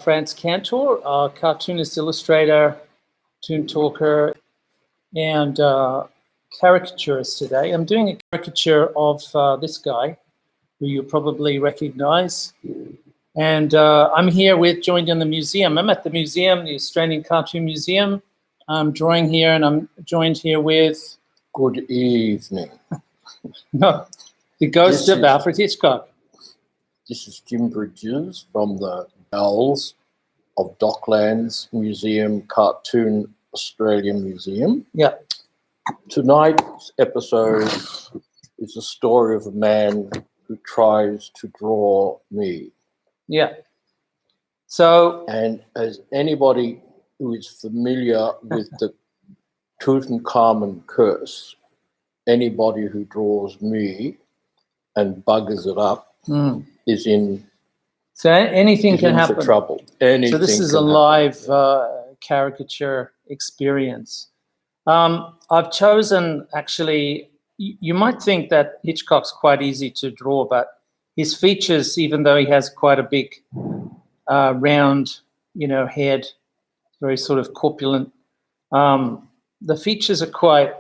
Frantz Kantor, a cartoonist, illustrator, toon talker, and caricaturist today. I'm doing a caricature of this guy, who you probably recognize. And I'm here joined in the museum. I'm at the museum, the Australian Cartoon Museum. I'm drawing here, and I'm joined here with... Good evening. No, the ghost of Alfred Hitchcock. This is Jim Bridges from the Bells of Docklands Museum, Cartoon Australian Museum. Yeah. Tonight's episode is the story of a man who tries to draw me. Yeah. So... And as anybody who is familiar with the Tutankhamun curse, anybody who draws me and buggers it up is in... So anything can happen. For trouble. Anything. So this is a live caricature experience. I've chosen, actually, you might think that Hitchcock's quite easy to draw, but his features, even though he has quite a big round, head, very sort of corpulent, the features are quite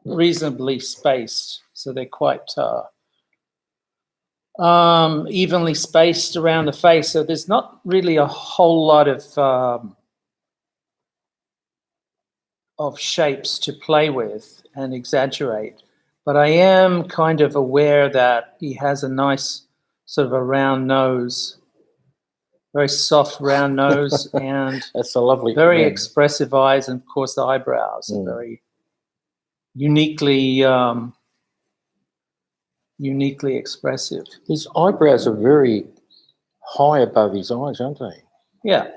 reasonably spaced. So they're quite evenly spaced around the face. So there's not really a whole lot of shapes to play with and exaggerate. But I am kind of aware that he has a nice sort of a round nose, very soft round nose, and that's a lovely, very expressive eyes, and of course the eyebrows are very uniquely expressive. His eyebrows are very high above his eyes, aren't they? Yeah.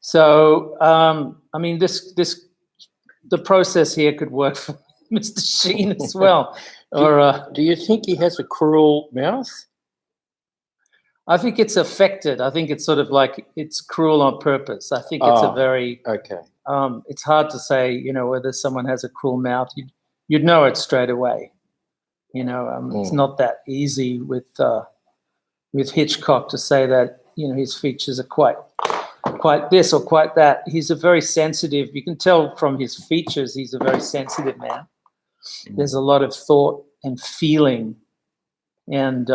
So, I mean, the process here could work for Mr. Sheen as well. Do you think he has a cruel mouth? I think it's affected. I think it's sort of like it's cruel on purpose. I think it's a very... Okay. It's hard to say, whether someone has a cruel mouth. You'd know it straight away. It's not that easy with Hitchcock to say that, his features are quite this or quite that. He's a very sensitive... You can tell from his features he's a very sensitive man. There's a lot of thought and feeling and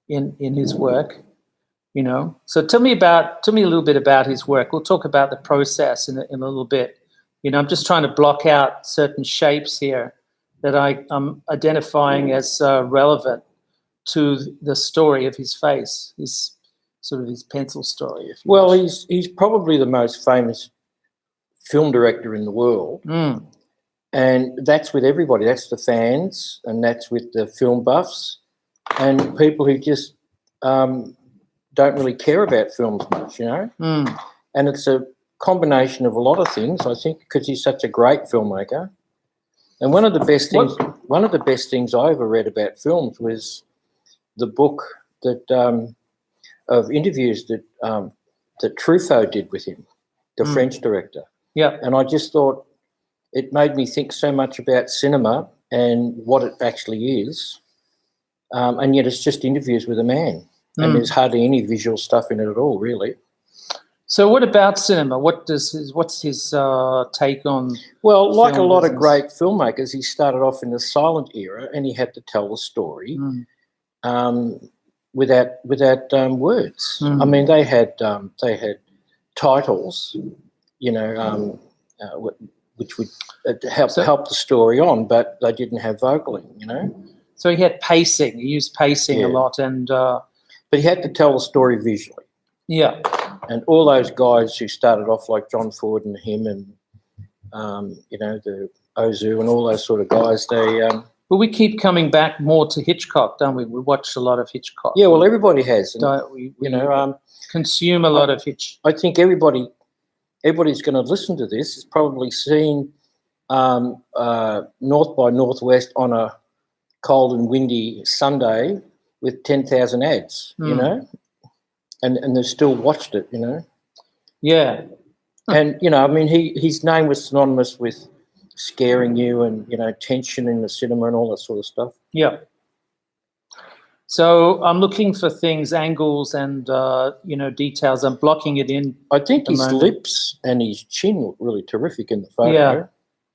in his work, So tell me a little bit about his work. We'll talk about the process in a little bit. I'm just trying to block out certain shapes here that I'm identifying as relevant to the story of his face, his pencil story. If you wish. He's probably the most famous film director in the world. And that's with everybody. That's the fans, and that's with the film buffs and people who just don't really care about films much, And it's a combination of a lot of things, I think, because he's such a great filmmaker. And one of the best things I ever read about films was the book that of interviews that Truffaut did with him, the French director. Yeah. And I just thought it made me think so much about cinema and what it actually is. And yet it's just interviews with a man. And there's hardly any visual stuff in it at all, really. So what about cinema? What's his take on... Well, like a lot of great filmmakers, he started off in the silent era and he had to tell the story without words. I mean, they had titles, which would help the story on, but they didn't have vocaling, So he had pacing. He used pacing a lot, and but he had to tell the story visually. Yeah. And all those guys who started off like John Ford and him, and the Ozu and all those sort of guys, they. But we keep coming back more to Hitchcock, don't we? We watch a lot of Hitchcock. Yeah, well, everybody has. And, don't we? Consume a lot of Hitchcock. I think everybody's going to listen to this has probably seen North by Northwest on a cold and windy Sunday with 10,000 ads, and they've still watched it, Yeah. And, I mean, his name was synonymous with scaring you and, tension in the cinema and all that sort of stuff. Yeah. So I'm looking for things, angles, and details. I'm blocking it in. I think the his moment. lips and his chin look really terrific in the photo. Yeah,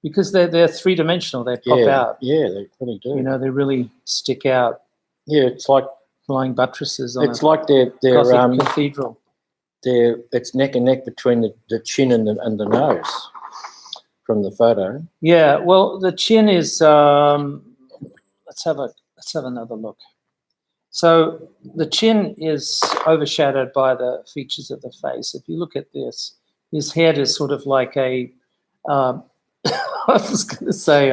because they're three-dimensional. They pop out. Yeah, they really do. They really stick out. Yeah, it's like flying buttresses on it's like they're Gothic cathedral. It's neck and neck between the chin and the nose from the photo. Yeah, well, the chin is. Let's have another look. So the chin is overshadowed by the features of the face. If you look at this, his head is sort of like a. I was going to say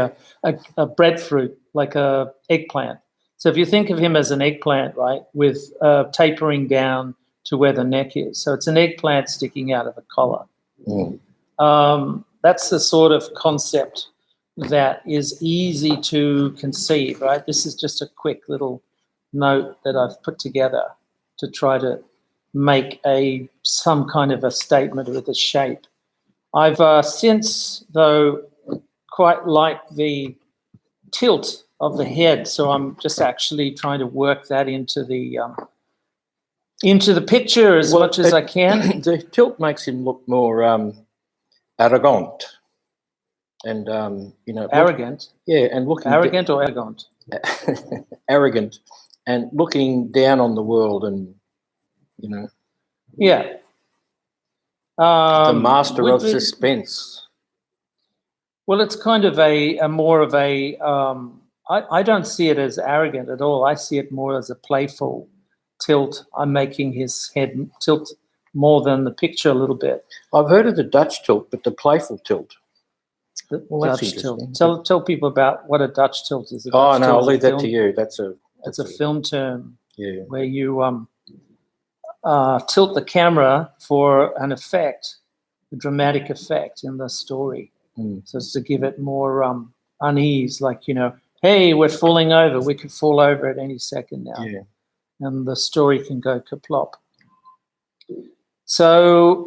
a breadfruit, like a eggplant. So if you think of him as an eggplant, right, with tapering down to where the neck is. So it's an eggplant sticking out of a collar. That's the sort of concept that is easy to conceive, right? This is just a quick little note that I've put together to try to make some kind of a statement with a shape. I've since, though, quite liked the tilt of the head, so I'm just actually trying to work that into the picture as much as I can. The tilt makes him look more arrogant, and arrogant. And looking arrogant or arrogant. Arrogant, and looking down on the world, and Yeah. The master of suspense. Well, it's kind of a more of a. I don't see it as arrogant at all. I see it more as a playful tilt. I'm making his head tilt more than the picture a little bit. I've heard of the Dutch tilt, but the playful tilt. Dutch tilt. Tell people about what a Dutch tilt is. I'll leave that to you. That's a film term. Yeah. Where you tilt the camera for an effect, a dramatic effect in the story. So it's to give it more unease, like, hey, we're falling over. We could fall over at any second now. Yeah. And the story can go kaplop. So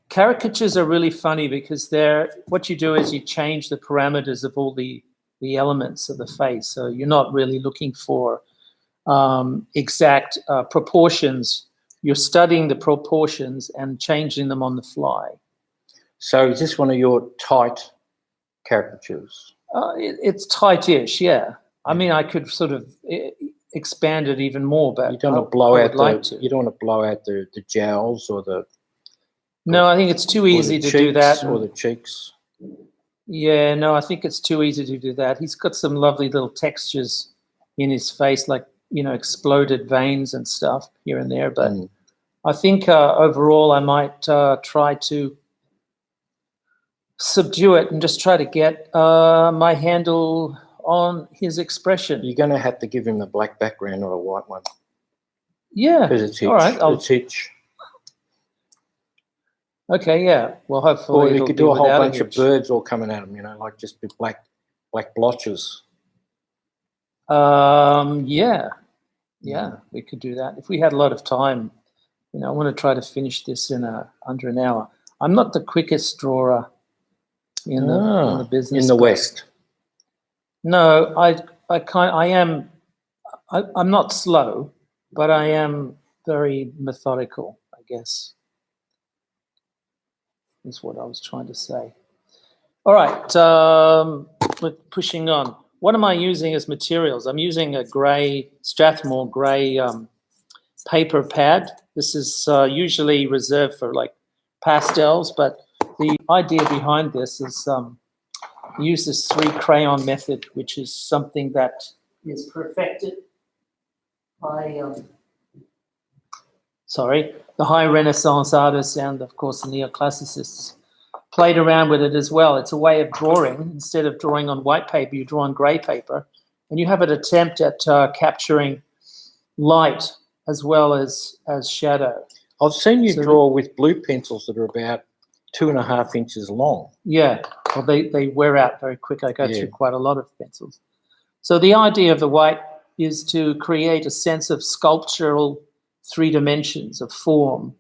caricatures are really funny because what you do is you change the parameters of all the elements of the face. So you're not really looking for exact proportions. You're studying the proportions and changing them on the fly. So is this one of your tight caricatures? It's tight-ish, yeah. I mean, I could sort of expand it even more, but you don't want to blow out the jowls or the. No, I think it's too easy to do that. Or the cheeks. Yeah, no, I think it's too easy to do that. He's got some lovely little textures in his face, like, exploded veins and stuff here and there. But I think overall I might try to subdue it and just try to get my handle on his expression. You're going to have to give him a black background, not a white one. Yeah. Because it's Hitch. All right. It's Hitch. Okay, yeah. Well, hopefully or you could do a whole bunch of birds all coming at him, like just with black blotches. Yeah, we could do that. If we had a lot of time, I want to try to finish this in under an hour. I'm not the quickest drawer in the business. In the West. No, I'm not slow, but I am very methodical, I guess, is what I was trying to say. All right, we're pushing on. What am I using as materials? I'm using a Strathmore grey paper pad. This is usually reserved for like pastels, but the idea behind this is use this 3 crayon method, which is something that is perfected by the high Renaissance artists and, of course, the neoclassicists played around with it as well. It's a way of drawing. Instead of drawing on white paper, you draw on grey paper, and you have an attempt at capturing light as well as shadow. I've seen you draw with blue pencils that are about 2.5 inches long. Yeah, well, they wear out very quick. I go through quite a lot of pencils. So the idea of the white is to create a sense of sculptural 3 dimensions of form,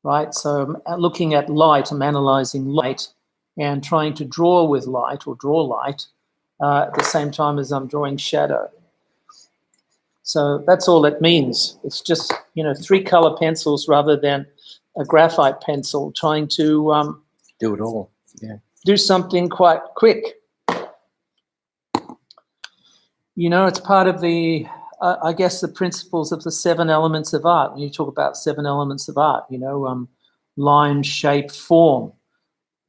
right? So I'm looking at light, I'm analyzing light and trying to draw with light or draw light at the same time as I'm drawing shadow. So that's all it means. It's just, 3 color pencils rather than a graphite pencil trying to Do it all. Yeah. do something quite quick. It's part of the, I guess, the principles of the 7 elements of art. When you talk about 7 elements of art, line, shape, form,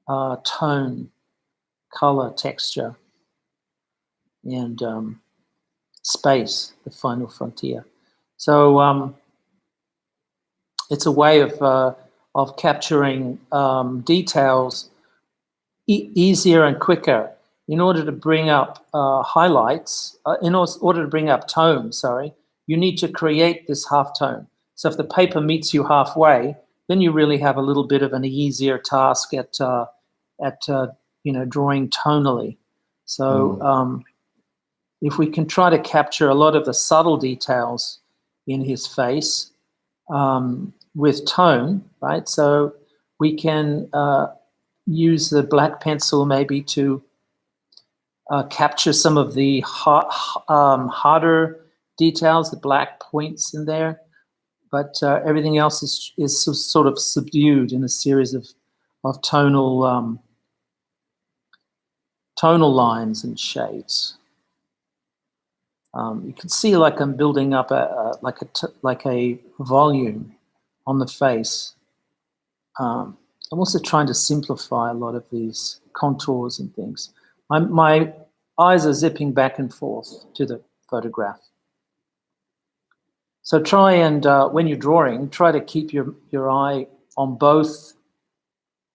tone, color, texture, and space, the final frontier. So it's a way of capturing details easier and quicker. In order to bring up highlights, in order to bring up tone, you need to create this halftone. So if the paper meets you halfway, then you really have a little bit of an easier task at drawing tonally. So if we can try to capture a lot of the subtle details in his face with tone, right? So we can use the black pencil maybe to capture some of the harder details, the black points in there, but everything else is sort of subdued in a series of tonal lines and shades. You can see like I'm building up like a volume on the face. I'm also trying to simplify a lot of these contours and things. My eyes are zipping back and forth to the photograph. So try and, when you're drawing, try to keep your eye on both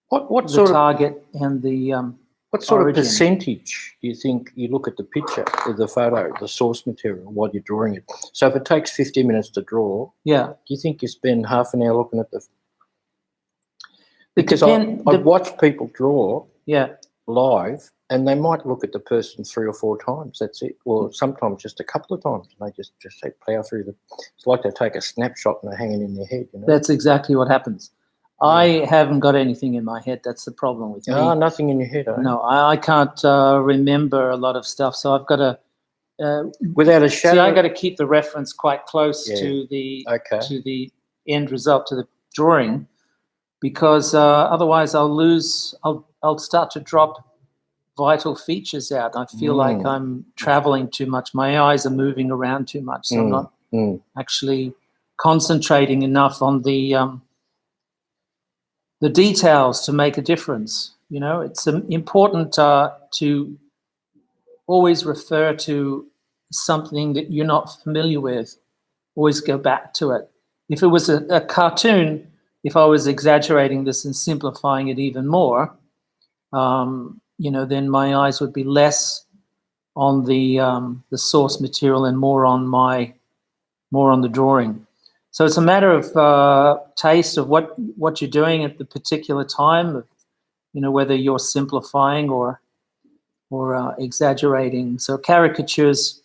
What the sort target and the what sort origin. of percentage do you think you look at the picture, of the photo, the source material, while you're drawing it? So if it takes 50 minutes to draw, Yeah. do you think you spend half an hour looking at the... Because I've watched people draw live, and they might look at the person 3 or 4 times, that's it, or sometimes just a couple of times, and they just say plough through the... It's like they take a snapshot and they're hanging in their head, That's exactly what happens. Yeah. I haven't got anything in my head. That's the problem with me. Nothing in your head, eh? No, I can't remember a lot of stuff, so I've got to... without a shadow... See, I got to keep the reference quite close to the end result, to the drawing, because otherwise I'll start to drop vital features out. I feel like I'm traveling too much. My eyes are moving around too much, so I'm not actually concentrating enough on the details to make a difference. It's important to always refer to something that you're not familiar with. Always go back to it. If it was a cartoon, if I was exaggerating this and simplifying it even more, then my eyes would be less on the source material and more on the drawing. So it's a matter of taste of what you're doing at the particular time, of, whether you're simplifying or exaggerating. So caricatures,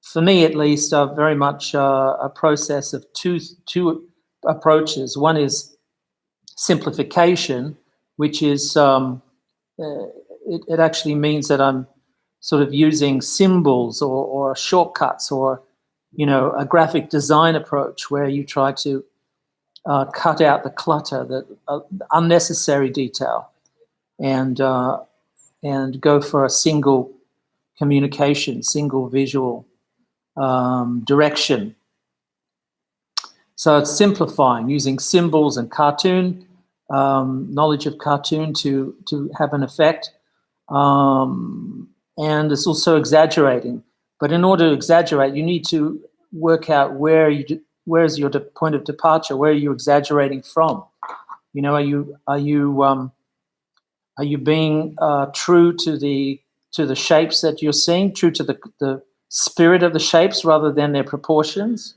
for me at least, are very much a process of two approaches. One is simplification, which is it actually means that I'm sort of using symbols or shortcuts, or a graphic design approach where you try to cut out the clutter, the unnecessary detail, and go for a single communication, single visual direction. So it's simplifying, using symbols and cartoon, knowledge of cartoon to have an effect. And it's also exaggerating. But in order to exaggerate, you need to work out where's your point of departure. Where are you exaggerating from? Are you being true to the shapes that you're seeing, true to the spirit of the shapes rather than their proportions?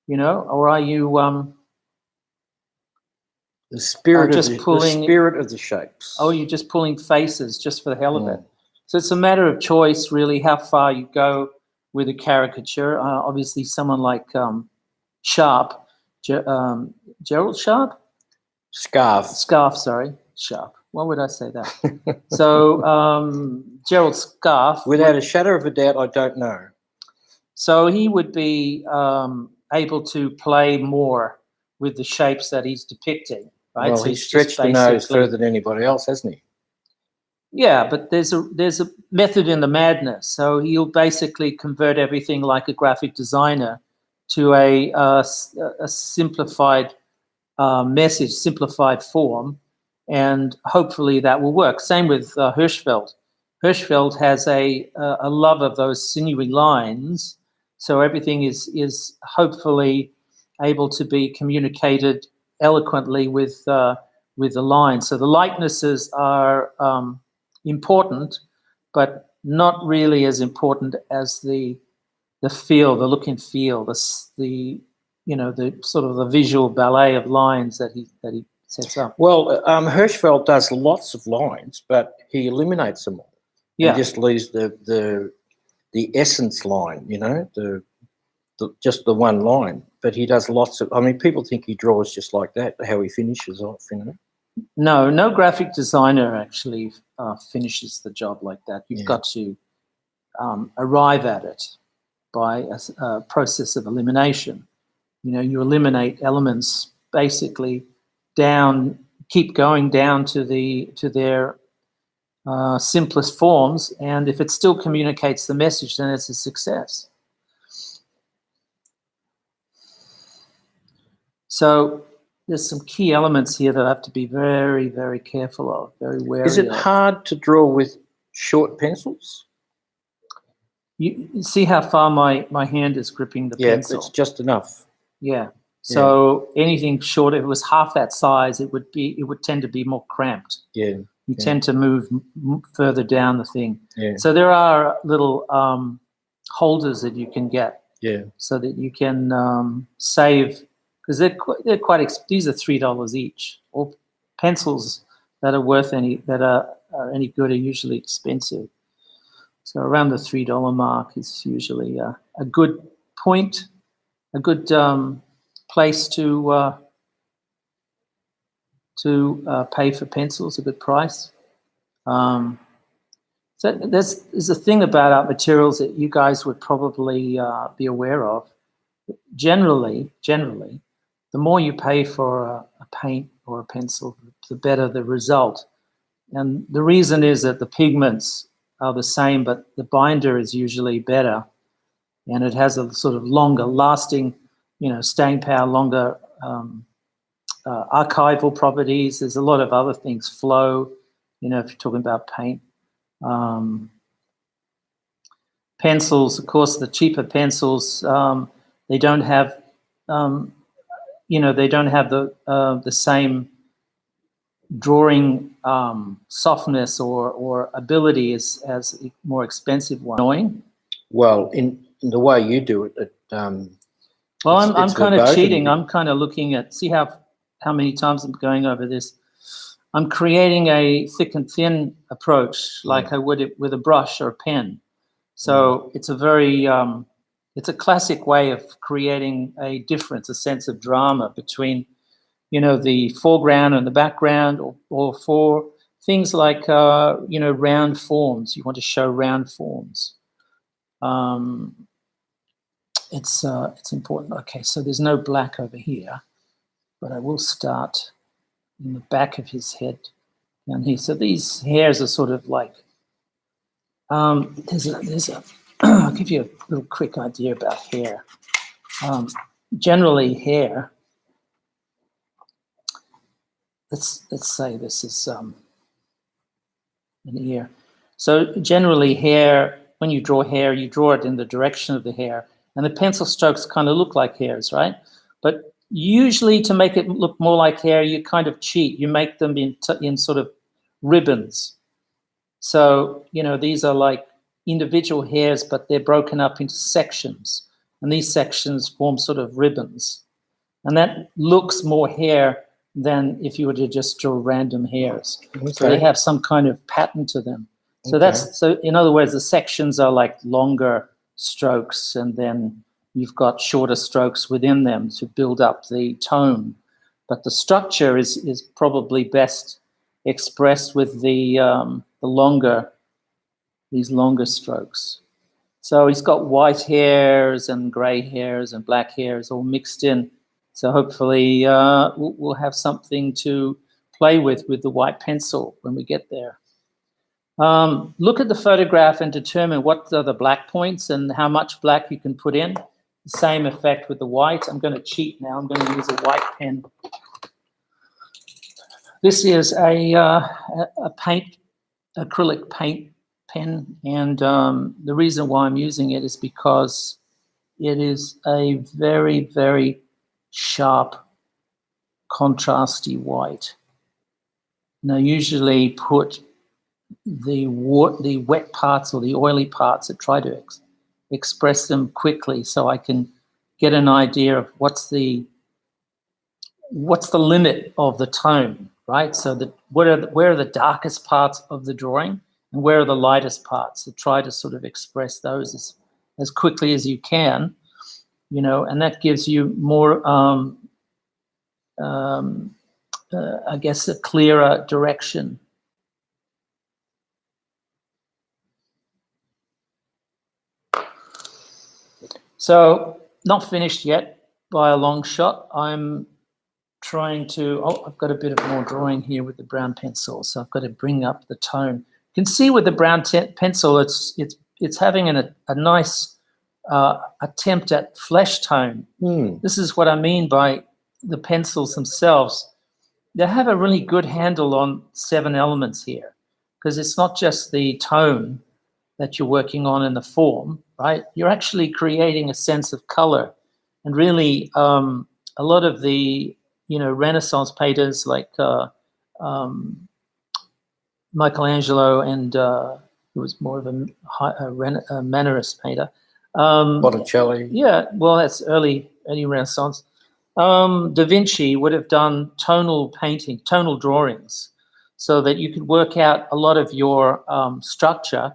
Or are you the spirit of the shapes? Oh, you're just pulling faces just for the hell of it. So it's a matter of choice, really, how far you go with a caricature. Obviously, someone like Sharp, Gerald Sharp? Scarf, sorry. Sharp. Why would I say that? So Gerald Scarf. Without a shadow of a doubt, I don't know. So he would be able to play more with the shapes that he's depicting, right? Well, so he's stretched the nose further than anybody else, hasn't he? Yeah, but there's a method in the madness. So he'll basically convert everything like a graphic designer to a simplified message, simplified form, and hopefully that will work. Same with Hirschfeld. Hirschfeld has a love of those sinewy lines, so everything is hopefully able to be communicated eloquently with the lines. So the likenesses are important, but not really as important as the feel, the look and feel, the sort of the visual ballet of lines that he sets up. Well, Hirschfeld does lots of lines, but he eliminates them all. Yeah, and just leaves the essence line, just the one line. But he does lots of. I mean, people think he draws just like that. How he finishes off, No graphic designer actually finishes the job like that. You've got to arrive at it by a process of elimination. You eliminate elements basically down, keep going down to their simplest forms, and if it still communicates the message, then it's a success. So there's some key elements here that I have to be very, very careful of, very wary of. Is it hard to draw with short pencils? You see how far my hand is gripping the pencil? Yeah, it's just enough. Yeah. So anything short, if it was half that size, it would tend to be more cramped. Yeah. You tend to move further down the thing. Yeah. So there are little holders that you can get. Yeah. So that you can save, because they're quite these are $3 each. Or pencils that are worth any good are usually expensive. So around the $3 mark is usually a good point, a good place to pay for pencils, a good price. So there's a thing about art materials that you guys would probably be aware of. Generally, the more you pay for a paint or a pencil, the better the result. And the reason is that the pigments are the same, but the binder is usually better, and it has a sort of longer lasting, staying power, longer archival properties. There's a lot of other things, flow, if you're talking about paint. Pencils, of course, the cheaper pencils, they don't have, they don't have the same drawing softness or ability as more expensive one. Annoying? Well, in the way you do it, well, I'm kind of cheating. I'm kind of looking at, see how many times I'm going over this. I'm creating a thick and thin approach like I would with a brush or a pen. So it's a very, it's a classic way of creating a difference, a sense of drama between, the foreground and the background, or for things like, round forms. You want to show round forms. It's important. Okay, so there's no black over here, but I will start in the back of his head down here. So these hairs are sort of like, there's a I'll give you a little quick idea about hair. Generally hair, let's say this is an ear. So generally hair, when you draw hair, you draw it in the direction of the hair, and the pencil strokes kind of look like hairs, right? But usually to make it look more like hair, you kind of cheat. You make them in sort of ribbons. So, these are like individual hairs, but they're broken up into sections. And these sections form sort of ribbons. And that looks more hair than if you were to just draw random hairs. Okay. So they have some kind of pattern to them. So so in other words, the sections are like longer strokes, and then you've got shorter strokes within them to build up the tone. But the structure is probably best expressed with these longer strokes. So he's got white hairs and grey hairs and black hairs all mixed in. So hopefully we'll have something to play with the white pencil when we get there. Look at the photograph and determine what are the black points and how much black you can put in. The same effect with the white. I'm going to cheat now. I'm going to use a white pen. This is a acrylic paint pen, and the reason why I'm using it is because it is a very, very sharp, contrasty white. And I usually put the wet parts or the oily parts and try to express them quickly so I can get an idea of what's the limit of the tone, right? So that where are the darkest parts of the drawing and where are the lightest parts? So try to sort of express those as quickly as you can, you know, and that gives you more, I guess, a clearer direction. So not finished yet by a long shot. I'm trying to, I've got a bit of more drawing here with the brown pencil, so I've got to bring up the tone. You can see with the brown pencil, it's having a nice attempt at flesh tone. This is what I mean by the pencils themselves. They have a really good handle on 7 elements here, because it's not just the tone that you're working on in the form, right? You're actually creating a sense of color. And really, a lot of the, you know, Renaissance painters like Michelangelo and who was more of a Mannerist painter. Botticelli. Yeah, well, that's early Renaissance. Da Vinci would have done tonal painting, tonal drawings, so that you could work out a lot of your structure,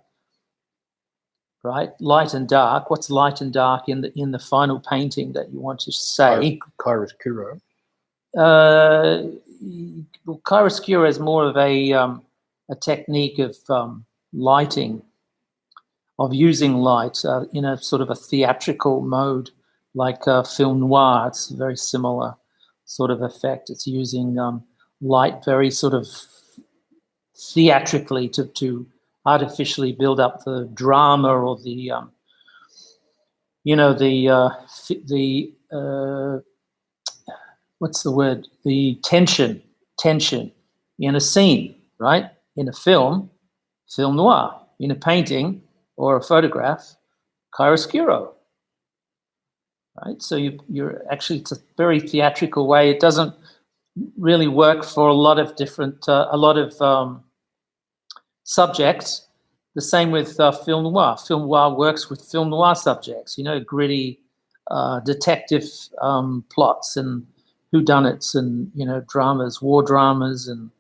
right? Light and dark. What's light and dark in the final painting that you want to say? Chiaroscuro. Chiaroscuro is more of a technique of lighting, of using light in a sort of a theatrical mode, like film noir. It's a very similar sort of effect. It's using light very sort of theatrically to artificially build up the drama or the, you know, what's the word? The tension in a scene, right? In a film noir. In a painting or a photograph, chiaroscuro, right? So you're actually, it's a very theatrical way. It doesn't really work for a lot of different, subjects. The same with film noir. Film noir works with film noir subjects, you know, gritty detective plots and whodunits and, you know, dramas, war dramas and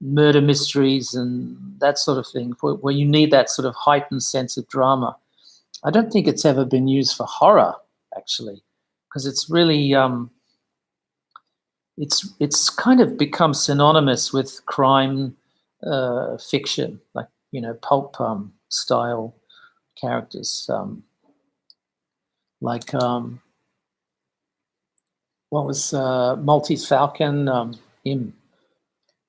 murder mysteries and that sort of thing, where you need that sort of heightened sense of drama. I don't think it's ever been used for horror, actually, because it's really, it's kind of become synonymous with crime fiction, like, you know, pulp style characters, like what was Maltese Falcon? Him.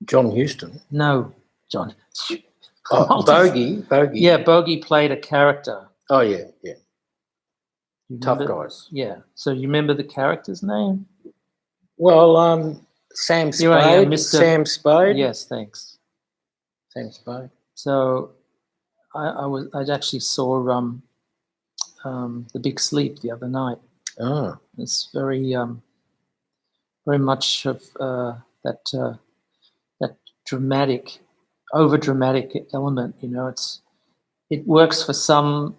John Huston. No, John. Oh, Bogey. Yeah, Bogey played a character. Oh, yeah. Tough guys. Yeah. So you remember the character's name? Well, Sam Spade. Sam Spade. Yes, thanks. Sam Spade. So I actually saw The Big Sleep the other night. Oh. It's very much of that dramatic, over-dramatic element. You know, it works for some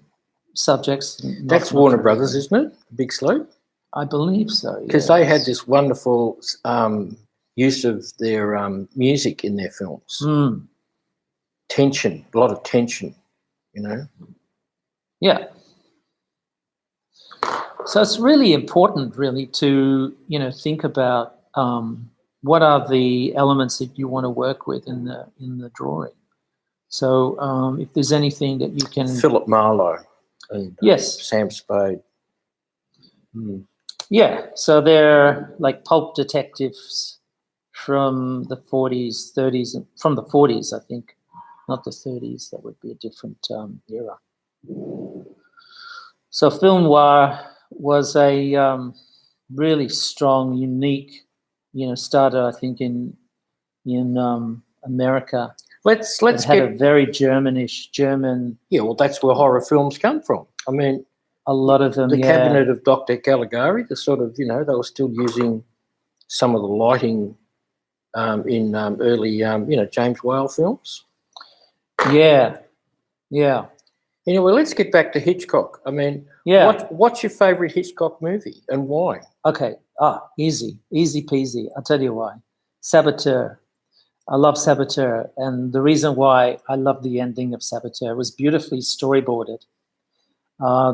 subjects. That's Warner Brothers, isn't it? Big Sleep? I believe so. Because they had this wonderful use of their music in their films. Tension, a lot of tension, you know. Yeah. So it's really important, really, to, you know, think about what are the elements that you want to work with in the drawing. So if there's anything that you can... Philip Marlowe and Yes. Sam Spade. Yeah, so they're like pulp detectives from the 40s, 30s, from the 40s, I think, not the 30s. That would be a different era. So film noir was a really strong, unique, started, I think, in America. Let's had get a very German. Yeah, well, that's where horror films come from. I mean, a lot of them. The Cabinet of Dr. Caligari. The sort of, they were still using some of the lighting in early, James Whale films. Yeah. Anyway, let's get back to Hitchcock. I mean, what's your favourite Hitchcock movie and why? Okay. Easy peasy. I'll tell you why. Saboteur. I love Saboteur, and the reason why I love the ending of Saboteur was beautifully storyboarded.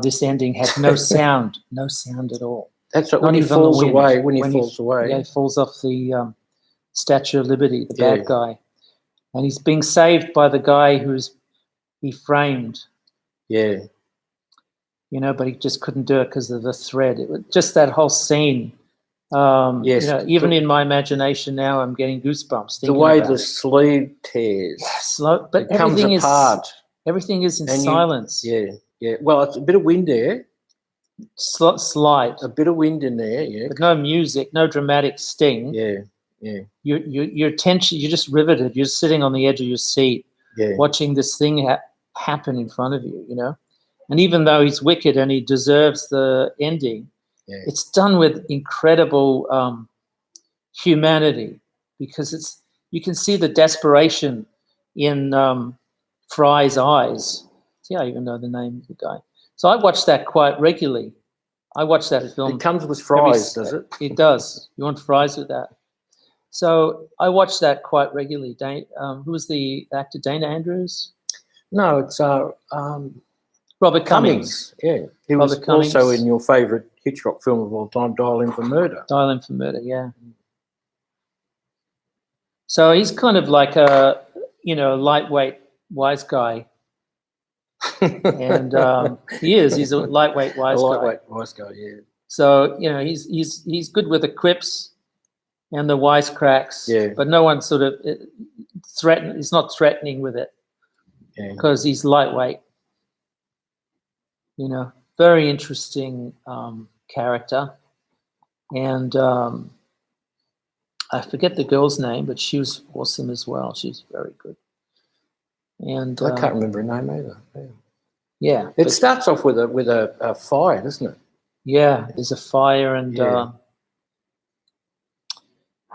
This ending had no sound at all. That's right. When he falls away. Yeah, he falls off the Statue of Liberty, the bad guy, and he's being saved by the guy he framed. Yeah. But he just couldn't do it because of the thread. It was just that whole scene. Yes. Even in my imagination now, I'm getting goosebumps. The way the sleeve tears. Slow, but it comes apart. Everything is in silence. Yeah. Well, it's a bit of wind there. Slight. A bit of wind in there, yeah. But no music, no dramatic sting. Yeah. Your attention, you're just riveted. You're sitting on the edge of your seat, watching this thing happen in front of you, And even though he's wicked and he deserves the ending, it's done with incredible humanity, because you can see the desperation in Fry's eyes. See, I even know the name of the guy. So I watch that quite regularly. I watch that film. It comes with fries, does it? It does. You want fries with that? So I watch that quite regularly. Who was the actor? Dana Andrews? No, it's Robert Cummings. Yeah, he was also in your favourite Hitchcock film of all time, Dial M for Murder. Dial M for Murder, yeah. So he's kind of like a lightweight wise guy. And he's a lightweight wise guy, yeah. So he's good with the quips and the wisecracks, but no one sort of he's not threatening with it, because he's lightweight. Very interesting character, and I forget the girl's name, but she was awesome as well. She's very good. And I can't remember her name either. Yeah, it starts off with a fire, doesn't it? Yeah, there's a fire, and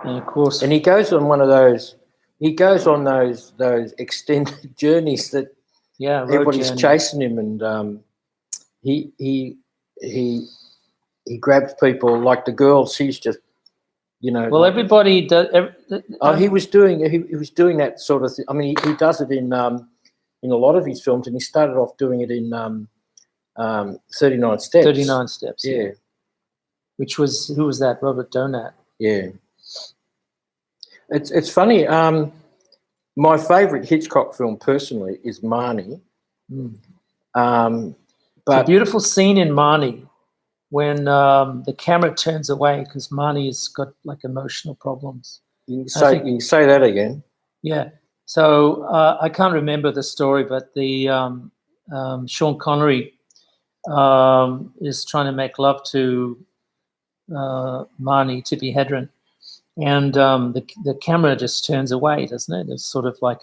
of course, and he goes on one of those. He goes on those extended journeys that everybody's chasing him, and he grabs people, like the girl. She's just Well, everybody does. He was doing that sort of thing. I mean, he does it in a lot of his films, and he started off doing it in 39 Steps. 39 Steps. Yeah. Who was that? Robert Donat. Yeah. It's funny. My favourite Hitchcock film personally is Marnie. But a beautiful scene in Marnie when the camera turns away, because Marnie's got like emotional problems. You can say that again. Yeah. So I can't remember the story, but the Sean Connery is trying to make love to Marnie, Tippi Hedren, and the camera just turns away, doesn't it? It's sort of like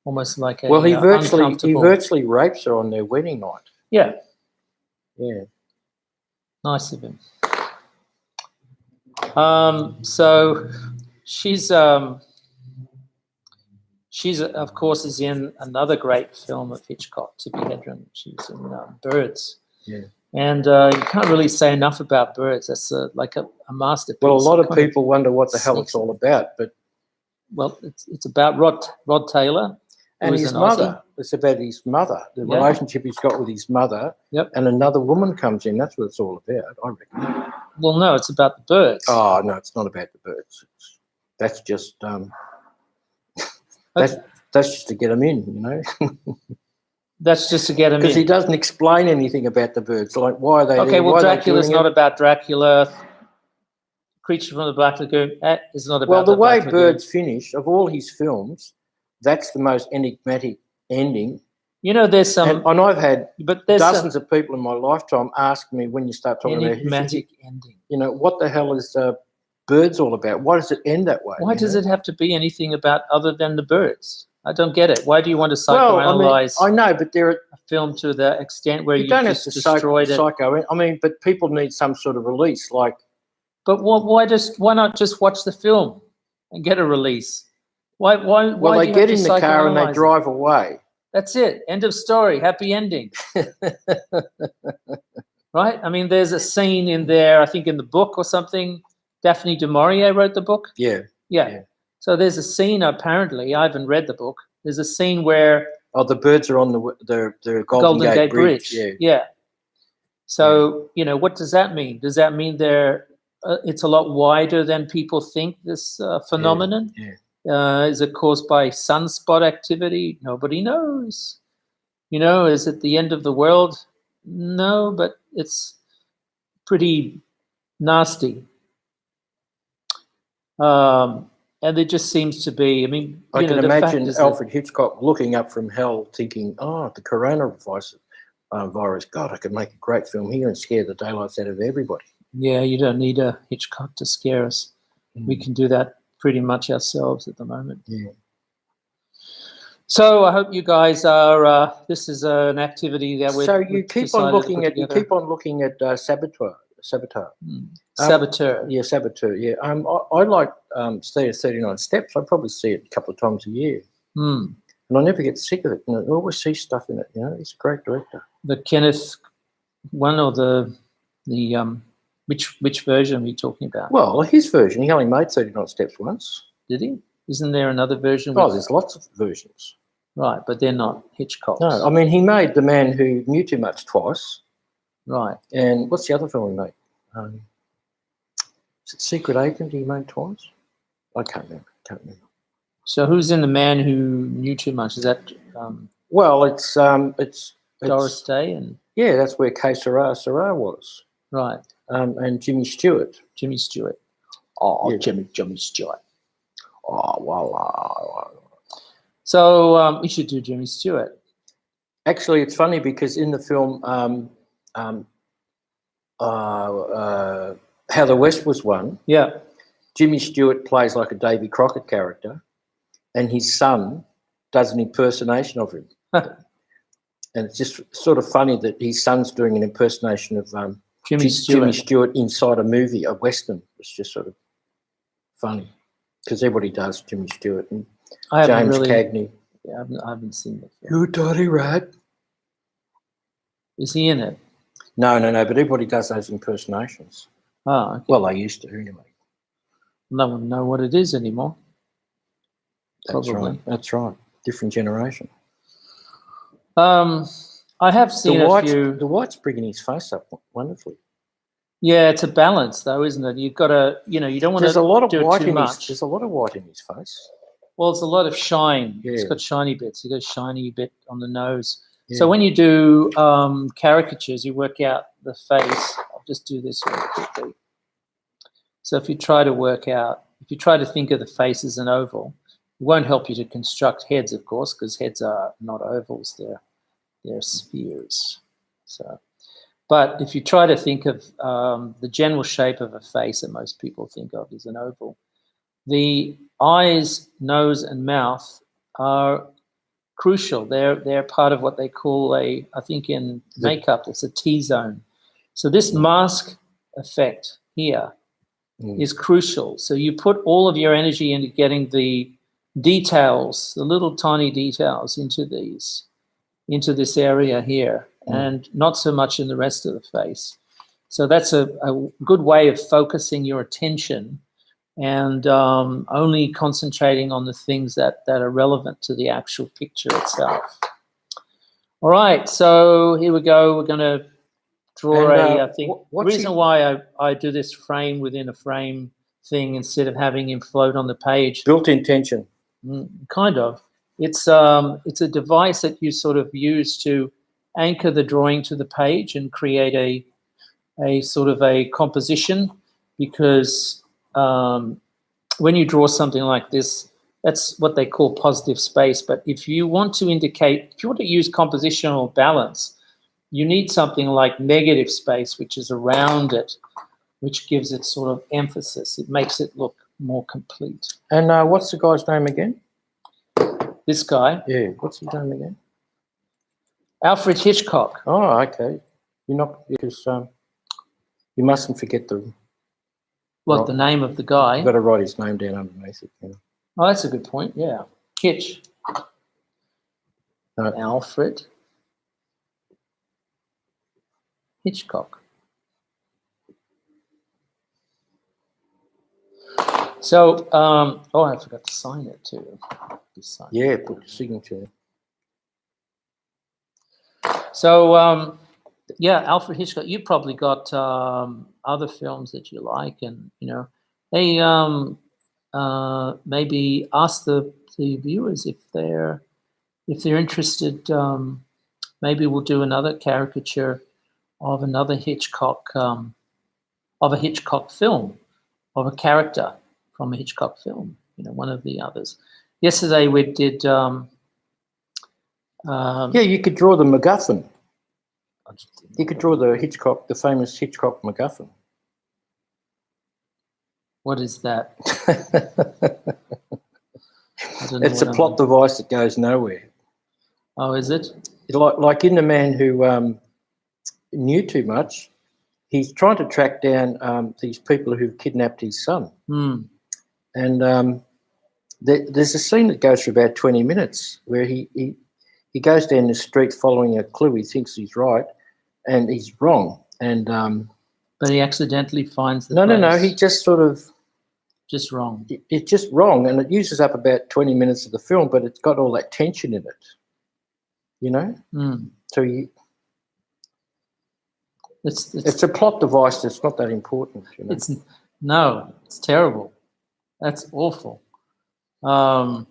almost like a he virtually rapes her on their wedding night. Yeah. Yeah. Nice of him. So she's of course is in another great film of Hitchcock, Tippi Hedren. She's in Birds. Yeah. And you can't really say enough about Birds. That's like a masterpiece. Well, a lot of people wonder what the hell it's all about, but it's about Rod Taylor and his mother. It's about his mother, the relationship he's got with his mother. Yep. And another woman comes in. That's what it's all about, I reckon. Well, no, it's about the birds. Oh no, it's not about the birds. That's just That's just to get them in, you know. That's just to get him Because he in. doesn't explain anything about the birds. Like, why are they Okay, there? well, Why are they Dracula's doing not it? about Dracula. Creature from the Black Lagoon is not about Well, the way Black Lagoon. Birds finish, of all his films, that's the most enigmatic ending. You know, there's some... And I've had but there's dozens of people in my lifetime ask me when you start talking about enigmatic ending. you know, what the hell is Birds all about? Why does it end that way? Why does it have to be anything about other than the birds? I don't get it. Why do you want to psychoanalyze I know, but there are... a film to the extent where You you don't have just to destroyed it? psycho. I mean, but people need some sort of release, like... But why not just watch the film and get a release? Why Well, do they you get have in to the car and they psychoanalyze it? drive away. That's it. End of story. Happy ending. Right? I mean, there's a scene in there, I think in the book or something. Daphne du Maurier wrote the book. Yeah. Yeah. So there's a scene, apparently, I haven't read the book. There's a scene where... Oh, the birds are on the Golden Gate Bridge. Yeah. So, you know, what does that mean? Does that mean it's a lot wider than people think, this phenomenon? Yeah. Is it caused by sunspot activity? Nobody knows. You know, is it the end of the world? No, but it's pretty nasty. And there just seems to be, I mean, I can the imagine fact is Alfred Hitchcock looking up from hell thinking, oh, the coronavirus, God, I could make a great film here and scare the daylights out of everybody. Yeah, you don't need a Hitchcock to scare us. We can do that pretty much ourselves at the moment. Yeah. So I hope you guys are. This is an activity that we're. So you keep on looking at Saboteur. Saboteur. Yeah, Saboteur. Yeah. I like Stay at 39 Steps. I probably see it a couple of times a year, and I never get sick of it. And I always see stuff in it. You know, he's a great director. The Kenneth one or the which version are you talking about? Well, his version. He only made 39 Steps once. Did he? Isn't there another version? Oh, there's lots of versions. Right, but they're not Hitchcock's. No, I mean, he made The Man Who Knew Too Much twice. Right. And what's the other film he made? Is it Secret Agent he made twice? I can't remember. So who's in The Man Who Knew Too Much? Is that well, it's Doris Day and yeah, that's where Que Sera was. Right. And Jimmy Stewart. Jimmy Stewart. Oh, Yeah. Jimmy Stewart. Oh well. So we should do Jimmy Stewart. Actually, it's funny because in the film How the West Was Won, Yeah. Jimmy Stewart plays like a Davy Crockett character, and his son does an impersonation of him. And it's just sort of funny that his son's doing an impersonation of Jimmy Stewart inside a movie, a Western. It's just sort of funny because everybody does Jimmy Stewart and James Cagney. Yeah, I haven't seen it. You dirty rat. Is he in it? No, but everybody does those impersonations. Oh, okay. Well, they used to anyway. No one know what it is anymore. That's Probably. right. That's right. Different generation. I have seen a few. The white's bringing his face up wonderfully. Yeah, it's a balance, though, isn't it? You've got to, you don't want to. There's a lot of do white it too in much. there's a lot of white in his face. Well, it's a lot of shine. Yeah. It's got shiny bits. You've got a shiny bit on the nose. Yeah. So when you do caricatures, you work out the face. I'll just do this really quickly. So if you try to think of the face as an oval, it won't help you to construct heads, of course, because heads are not ovals. They're spheres. So, but if you try to think of the general shape of a face that most people think of as an oval, the eyes, nose, and mouth are crucial. They're part of what they call I think in makeup, it's a T-zone. So this mask effect here is crucial. So you put all of your energy into getting the details, the little tiny details into this area here, and not so much in the rest of the face. So that's a good way of focusing your attention and only concentrating on the things that are relevant to the actual picture itself. All right, so here we go. We're going to draw I think, the reason why I do this frame within a frame thing instead of having him float on the page. Built-in tension. Kind of. It's a device that you sort of use to anchor the drawing to the page and create a sort of a composition, because when you draw something like this, that's what they call positive space. But if you want to use compositional balance, you need something like negative space, which is around it, which gives it sort of emphasis. It makes it look more complete. And what's the guy's name again? This guy? Yeah, what's his name again? Alfred Hitchcock. Oh, okay. Because you mustn't forget the name of the guy? You've got to write his name down underneath it. You know. Oh, that's a good point, yeah. Hitch. No. Alfred Hitchcock. So, I forgot to sign it too. Yeah, put your signature. So, Alfred Hitchcock, you probably got other films that you like, and, they maybe ask the viewers if they're interested. Maybe we'll do another caricature of another Hitchcock, of a Hitchcock film, of a character from a Hitchcock film, one of the others. Yesterday we did... you could draw the MacGuffin. You could draw the famous Hitchcock MacGuffin. What is that? It's a plot device that goes nowhere. Oh, is it? Like in The Man Who Knew Too Much, he's trying to track down these people who've kidnapped his son. And there's a scene that goes for about 20 minutes where he goes down the street following a clue. He thinks he's right, and he's wrong. And but he accidentally finds the No. He just sort of just wrong. It's just wrong, and it uses up about 20 minutes of the film, but it's got all that tension in it. So it's a plot device that's not that important. It's terrible. That's awful. But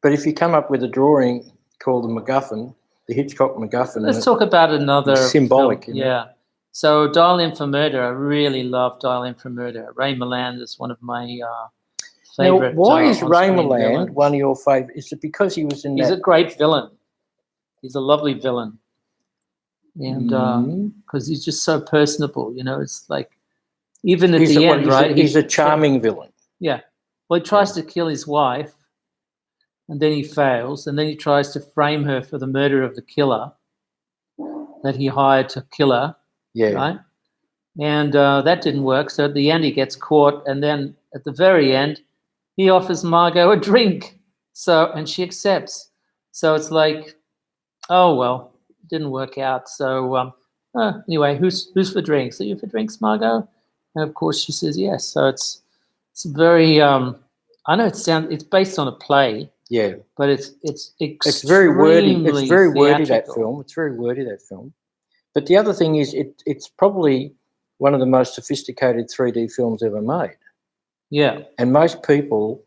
if you come up with a drawing called the MacGuffin, the Hitchcock MacGuffin... Let's talk about another... Symbolic. Film. Yeah. So Dial M for Murder, I really love Dial M for Murder. Ray Milland is one of my favourite... Now, why is Ray Milland one of your favourite? Is it because he was in He's a great villain. He's a lovely villain. And because he's just so personable, it's like... Even at the end, right? He's a charming villain. Yeah. Well, he tries to kill his wife, and then he fails, and then he tries to frame her for the murder of the killer that he hired to kill her. Yeah. Right? And that didn't work. So at the end, he gets caught, and then at the very end, he offers Margot a drink. And she accepts. So it's like, oh well, it didn't work out. So anyway, who's for drinks? Are you for drinks, Margot? And of course, she says yes. So it's very. I know it's based on a play. Yeah, but it's very wordy. It's very wordy, that theatrical. film. It's very wordy, that film. But the other thing is, it's probably one of the most sophisticated 3D films ever made. Yeah, and most people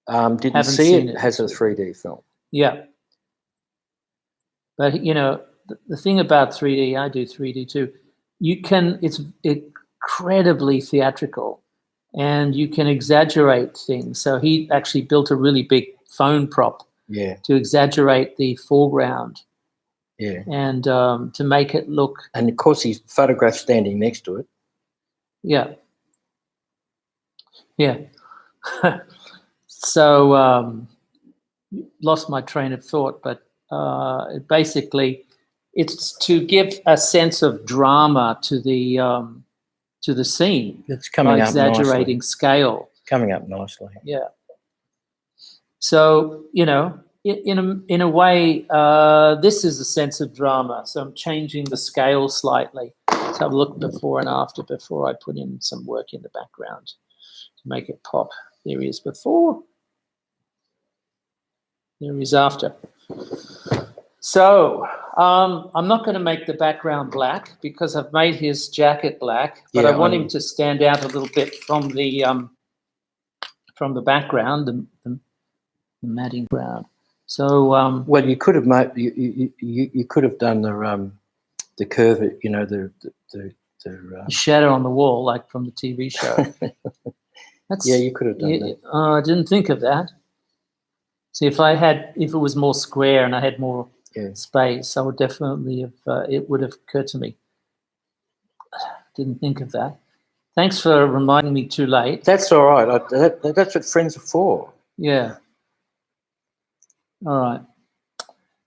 didn't see it as a 3D film. Yeah, but the thing about 3D, I do 3D too. It's incredibly theatrical, and you can exaggerate things. So he actually built a really big phone prop to exaggerate the foreground. Yeah. And to make it look... And, of course, he's photographed standing next to it. Yeah. Yeah. So lost my train of thought, but basically it's to give a sense of drama to the scene. It's coming up exaggerating nicely. Scale. Coming up nicely. Yeah. So, in a way, this is a sense of drama. So I'm changing the scale slightly. So I've looked before and after before I put in some work in the background to make it pop. There he is before. There he is after. So I'm not going to make the background black because I've made his jacket black, but I want him to stand out a little bit from the background. matting brown. So well, you could have made you could have done the curve, you know, the shadow on the wall, like from the TV show. That's, yeah, you could have done that. I didn't think of that. See, if it was more square and I had more space, I would definitely have. It would have occurred to me. Didn't think of that. Thanks for reminding me too late. That's all right. That's what friends are for. Yeah. All right.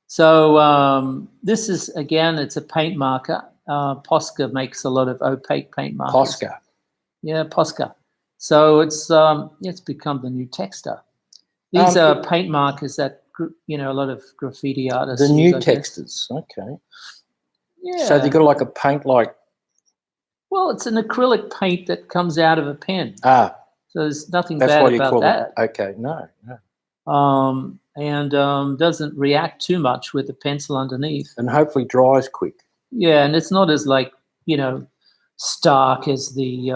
So this is, again, it's a paint marker. Posca makes a lot of opaque paint markers. Posca. Yeah, Posca. So it's become the new texter. These are paint markers that, a lot of graffiti artists The use, new textures. Okay. Yeah. So they've got like a paint like. Well, it's an acrylic paint that comes out of a pen. Ah. So there's nothing That's bad why you about call that. it. Okay. No. And doesn't react too much with the pencil underneath. And hopefully dries quick. Yeah, and it's not as stark as the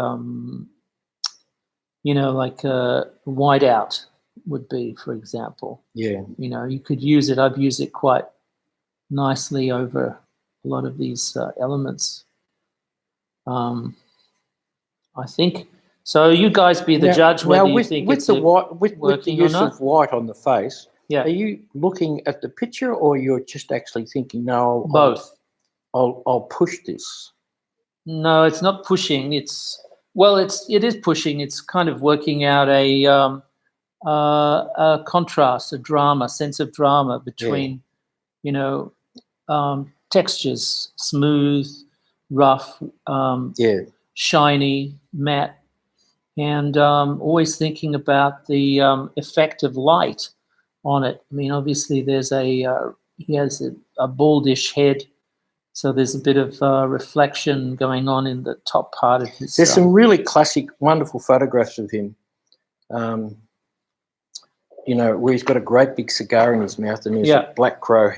whiteout would be, for example. Yeah. You could use it. I've used it quite nicely over a lot of these elements. I think so. You guys be the judge whether you think it's with the use of white on the face. Yeah. Are you looking at the picture, or you're just actually thinking, no? Both. I'll push this. No, it's not pushing. It is pushing. It's kind of working out a contrast, sense of drama between, textures, smooth, rough, shiny, matte, and always thinking about the effect of light on it. I mean, obviously, he has a baldish head. So there's a bit of reflection going on in the top part of his. There's some really classic, wonderful photographs of him, where he's got a great big cigar in his mouth and there's a black crow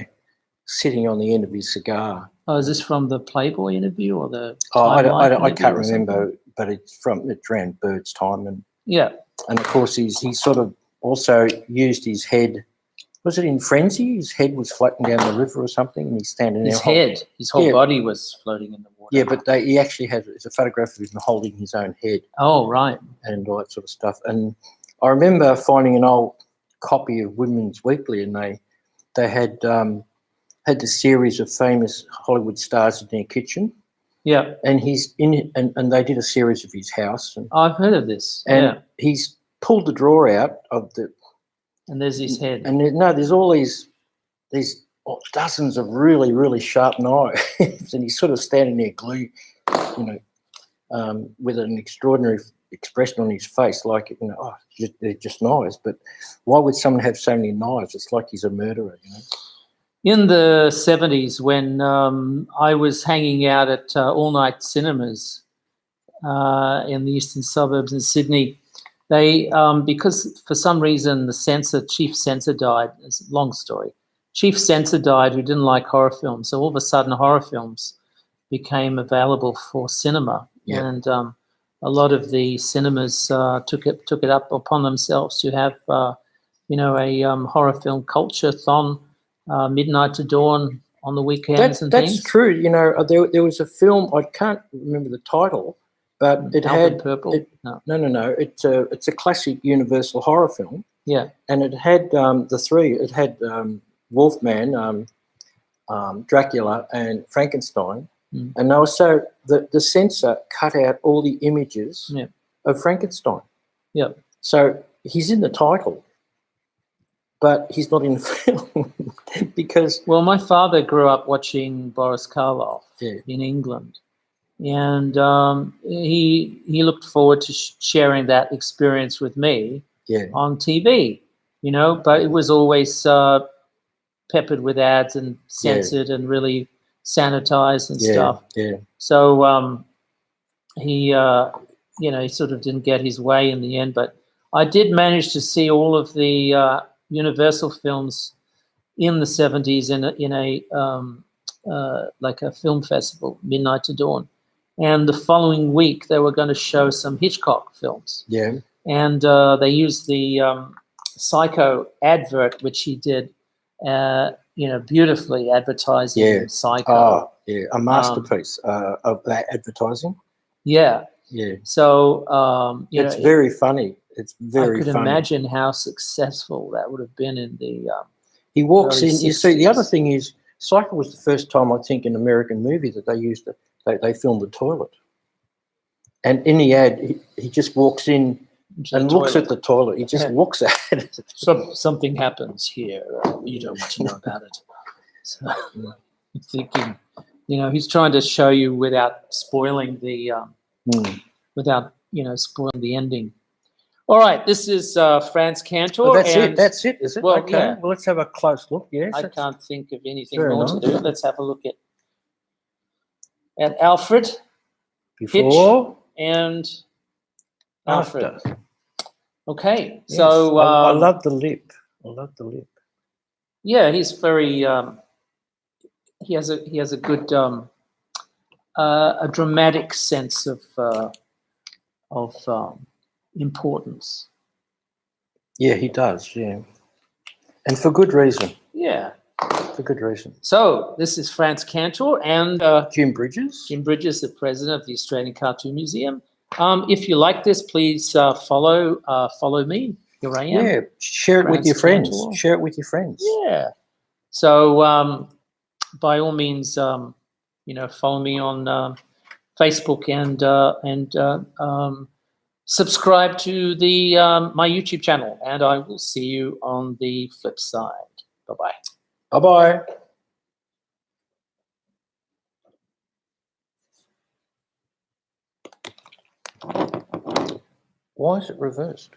sitting on the end of his cigar. Oh, is this from the Playboy interview or the? I can't remember, but it's around Bird's time, and and of course he sort of also used his head. Was it in Frenzy? His head was floating down the river or something, and he's standing there. His whole body was floating in the water. Yeah, but he actually it's a photograph of him holding his own head. Oh, right. And all that sort of stuff. And I remember finding an old copy of Women's Weekly, and they had the series of famous Hollywood stars in their kitchen. Yeah. And he's in it, and they did a series of his house. And, I've heard of this. And he's pulled the drawer out of the. And there's his head. And there's all these dozens of really, really sharp knives, and he's sort of standing there glued, with an extraordinary expression on his face, like, they're just knives. But why would someone have so many knives? It's like he's a murderer, In the 70s, when I was hanging out at all-night cinemas in the eastern suburbs in Sydney, they, because for some reason the chief censor died, it's a long story. Chief censor died who didn't like horror films. So all of a sudden horror films became available for cinema. Yep. And a lot of the cinemas took it up upon themselves to have, a horror film culture-thon, midnight to dawn on the weekends and things. That's true. There was a film, I can't remember the title, but it had Purple. No. It's a classic Universal horror film. Yeah, and it had the three. It had Wolfman, Dracula, and Frankenstein, and also the censor cut out all the images of Frankenstein. Yeah. So he's in the title, but he's not in the film because. Well, my father grew up watching Boris Karloff in England. And he looked forward to sharing that experience with me on TV, but it was always peppered with ads and censored and really sanitized and stuff. Yeah. So he sort of didn't get his way in the end. But I did manage to see all of the Universal films in the 70s in a like a film festival, Midnight to Dawn. And the following week, they were going to show some Hitchcock films. Yeah. And they used the Psycho advert, which he did, beautifully advertising Psycho. Oh, yeah, a masterpiece of that advertising. Yeah. Yeah. So, it's very funny. It's very I could funny. imagine how successful that would have been in the He walks early in. You see, the other 60s. thing is, Psycho was the first time, I think, in American movie that they used they filmed the toilet. And in the ad, he just walks in and looks at the toilet. He just looks at it. Something happens here. You don't want to know about it. So I'm thinking, he's trying to show you without spoiling the spoiling the ending. All right, this is Frantz Kantor. Well, that's it, is it? Well, okay. yeah. Well, let's have a close look. Yes. I can't think of anything Fair more enough. to do. Let's have a look at Alfred Before and Alfred. after. Okay, Yes. so I love the lip. I love the lip. Yeah, he's very. He has a good a dramatic sense of importance. Yeah, he does. Yeah, and for good reason. Yeah, for good reason. So this is Frantz Kantor and Jim Bridges. Jim Bridges, the president of the Australian Cartoon Museum. If you like this, please follow me. Here I am. Yeah, share it with your friends. Kantor. Share it with your friends. Yeah. So by all means, follow me on Facebook and subscribe to the my YouTube channel. And I will see you on the flip side. Bye-bye. Bye-bye. Why is it reversed?